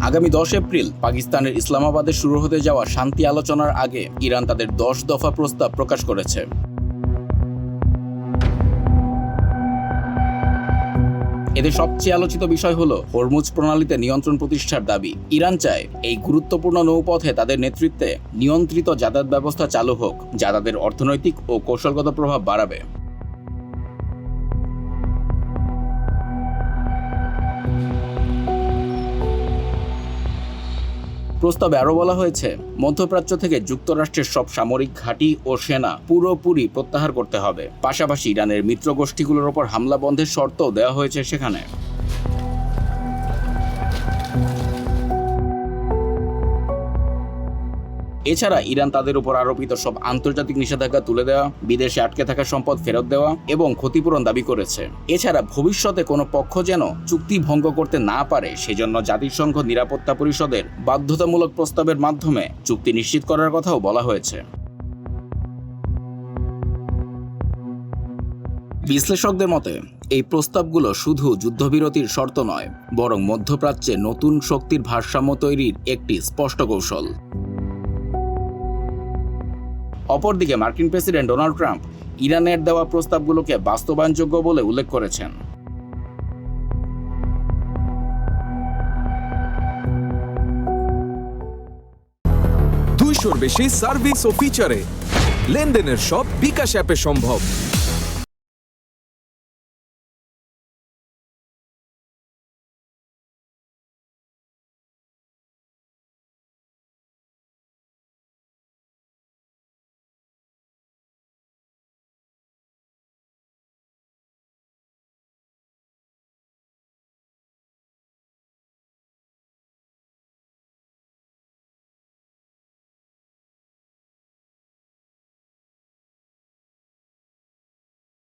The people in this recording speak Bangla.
আগামী 10 এপ্রিল পাকিস্তানের ইসলামাবাদে শুরু হতে যাওয়া শান্তি আলোচনার আগে ইরান তাদের 10 দফা প্রস্তাব প্রকাশ করেছে। এদের সবচেয়ে আলোচিত বিষয় হলো হরমুজ প্রণালীতে নিয়ন্ত্রণ প্রতিষ্ঠার দাবি। ইরান চায় এই গুরুত্বপূর্ণ নৌপথে তাদের নেতৃত্বে নিয়ন্ত্রিত যাতায়াত ব্যবস্থা চালু হোক, যা তাদের অর্থনৈতিক ও কৌশলগত প্রভাব বাড়াবে। প্রস্তাবে আরও বলা হয়েছে, মধ্যপ্রাচ্য থেকে যুক্তরাষ্ট্রের সব সামরিক ঘাঁটি ও সেনা পুরোপুরি প্রত্যাহার করতে হবে। পাশাপাশি ইরানের মিত্র গোষ্ঠীগুলোর ওপর হামলা বন্ধের শর্তও দেওয়া হয়েছে সেখানে। এছাড়া ইরান তাদের উপর আরোপিত সব আন্তর্জাতিক নিষেধাজ্ঞা তুলে দেওয়া, বিদেশে আটকে থাকা সম্পদ ফেরত দেওয়া এবং ক্ষতিপূরণ দাবি করেছে। এছাড়া ভবিষ্যতে কোনো পক্ষ যেন চুক্তি ভঙ্গ করতে না পারে সেজন্য জাতিসংঘ নিরাপত্তা পরিষদের বাধ্যতামূলক প্রস্তাবের মাধ্যমে চুক্তি নিশ্চিত করার কথাও বলা হয়েছে। বিশ্লেষকদের মতে এই প্রস্তাবগুলো শুধু যুদ্ধবিরতির শর্ত নয়, বরং মধ্যপ্রাচ্যে নতুন শক্তির ভারসাম্য তৈরির একটি স্পষ্ট কৌশল। অপরদিকে মার্কিন প্রেসিডেন্ট ডোনাল্ড ট্রাম্প ইরানের দেওয়া প্রস্তাবগুলোকে বাস্তবায়নযোগ্য বলে উল্লেখ করেছেন। 200-র বেশি সার্ভিস ও ফিচারে লেনদেনের সব বিকাশ অ্যাপে সম্ভব।